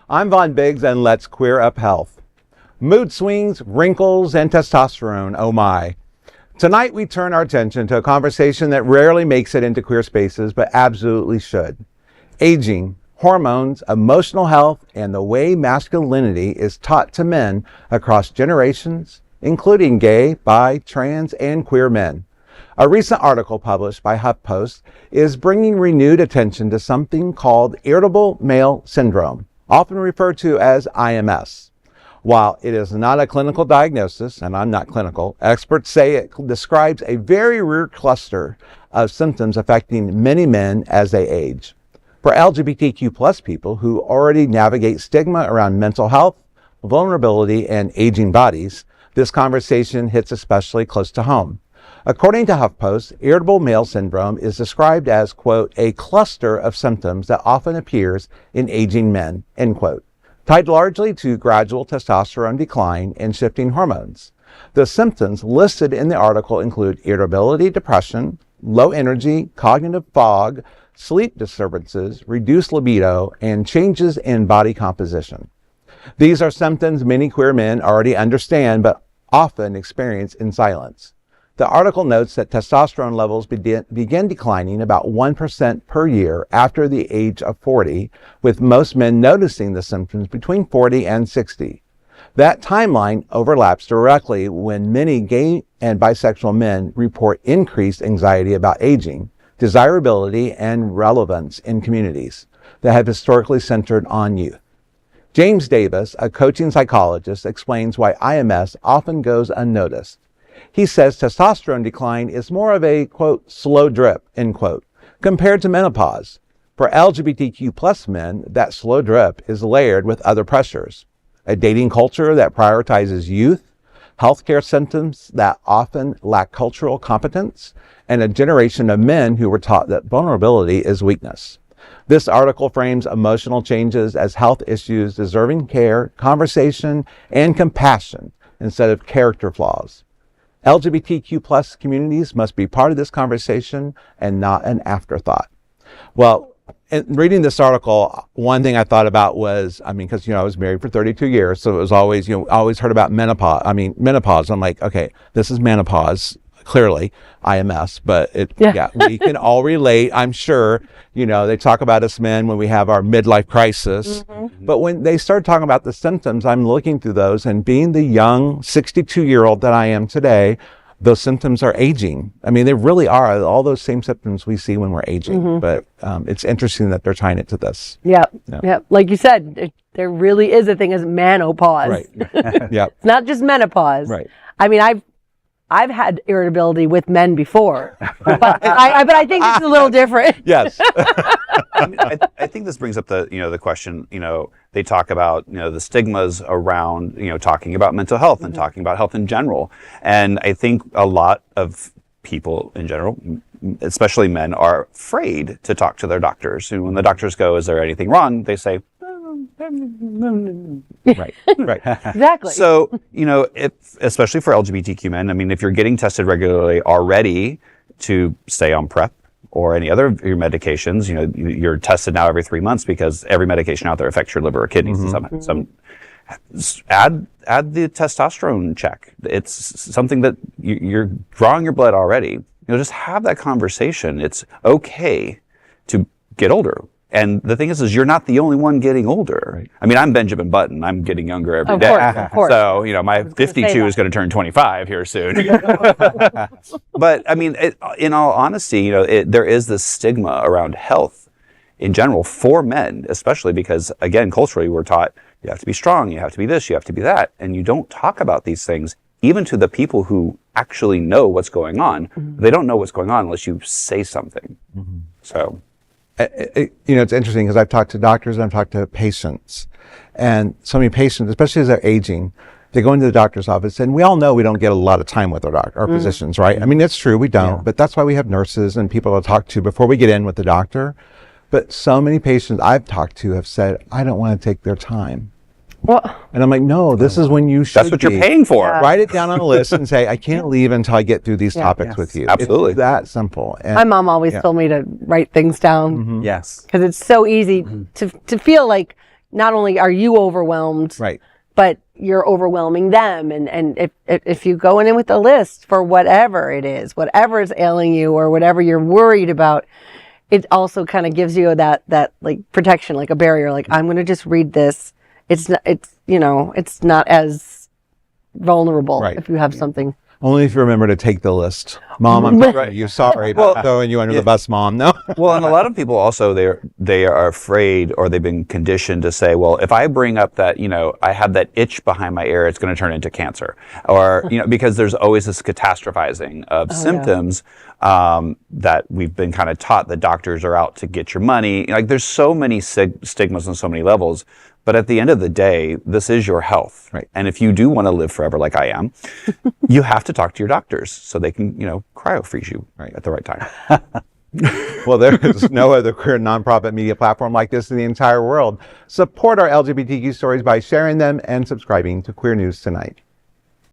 I'm Von Biggs, and let's queer up health. Mood swings, wrinkles, and testosterone, oh my. Tonight we turn our attention to a conversation that rarely makes it into queer spaces, but absolutely should. Aging, hormones, emotional health, and the way masculinity is taught to men across generations, including gay, bi, trans, and queer men. A recent article published by HuffPost is bringing renewed attention to something called Irritable Male Syndrome, often referred to as IMS. While it is not a clinical diagnosis, and I'm not clinical, experts say it describes a very rare cluster of symptoms affecting many men as they age. For LGBTQ plus people who already navigate stigma around mental health, vulnerability, and aging bodies, this conversation hits especially close to home. According to HuffPost, Irritable Male Syndrome is described as, quote, a cluster of symptoms that often appears in aging men, end quote, tied largely to gradual testosterone decline and shifting hormones. The symptoms listed in the article include irritability, depression, low energy, cognitive fog, sleep disturbances, reduced libido, and changes in body composition. These are symptoms many queer men already understand but often experience in silence. The article notes that testosterone levels begin declining about 1% per year after the age of 40, with most men noticing the symptoms between 40 and 60. That timeline overlaps directly when many gay and bisexual men report increased anxiety about aging, desirability, and relevance in communities that have historically centered on youth. James Davis, a coaching psychologist, explains why IMS often goes unnoticed. He says testosterone decline is more of a, quote, slow drip, end quote, compared to menopause. For LGBTQ plus men, that slow drip is layered with other pressures. A dating culture that prioritizes youth, healthcare symptoms that often lack cultural competence, and a generation of men who were taught that vulnerability is weakness. This article frames emotional changes as health issues deserving care, conversation, and compassion instead of character flaws. LGBTQ plus communities must be part of this conversation and not an afterthought. Well, in reading this article, one thing I thought about was, because, I was married for 32 years, so it was always, always heard about menopause. I'm like, okay, this is menopause, clearly, IMS, but we can all relate, I'm sure. They talk about us men when we have our midlife crisis, but when they start talking about the symptoms, I'm looking through those, and being the young 62-year-old that I am today, those symptoms are aging. They really are all those same symptoms we see when we're aging, but it's interesting that they're tying it to this. Yeah. Like you said, there really is a thing as menopause. Right. Yeah. It's not just menopause. Right. I've had irritability with men before, but I think it's a little different. Yes. I think this brings up the question, they talk about, the stigmas around, talking about mental health and talking about health in general. And I think a lot of people in general, especially men, are afraid to talk to their doctors. And when the doctors go, is there anything wrong? They say, Right. Exactly. So, especially for LGBTQ men, if you're getting tested regularly already to stay on PrEP or any other of your medications, you're tested now every 3 months because every medication out there affects your liver or kidneys. And some add the testosterone check. It's something that you're drawing your blood already. Just have that conversation. It's okay to get older. And the thing is you're not the only one getting older. Right. I'm Benjamin Button. I'm getting younger every day. Of course. So, my 52 is going to turn 25 here soon. But, in all honesty, there is this stigma around health in general for men, especially because, again, culturally we're taught you have to be strong, you have to be this, you have to be that. And you don't talk about these things, even to the people who actually know what's going on. They don't know what's going on unless you say something. So... it's interesting because I've talked to doctors and I've talked to patients, and so many patients, especially as they're aging, they go into the doctor's office, and we all know we don't get a lot of time with our physicians, right? It's true, we don't, but that's why we have nurses and people to talk to before we get in with the doctor. But so many patients I've talked to have said, I don't want to take their time. And I'm like, no, this is when you should. That's what you're paying for. Yeah. Write it down on a list and say, I can't leave until I get through these topics with you. Absolutely. It's that simple. And my mom always told me to write things down. Yes. Because it's so easy to feel like, not only are you overwhelmed, Right. but you're overwhelming them. And if you go in with a list for whatever it is, whatever is ailing you or whatever you're worried about, it also kind of gives you that like protection, like a barrier. Like, I'm going to just read this. It's not as vulnerable if you have something. Only if you remember to take the list. Mom, I'm talking to you. Sorry about throwing you under the bus, Mom. No. Well, and a lot of people also, they are afraid, or they've been conditioned to say, well, if I bring up that, I have that itch behind my ear, it's going to turn into cancer. Or, because there's always this catastrophizing of symptoms that we've been kind of taught that doctors are out to get your money. Like, there's so many stigmas on so many levels. But at the end of the day, this is your health. Right. And if you do want to live forever like I am, you have to talk to your doctors so they can, cryo-freeze you at the right time. Well, there is no other queer nonprofit media platform like this in the entire world. Support our LGBTQ stories by sharing them and subscribing to Queer News Tonight.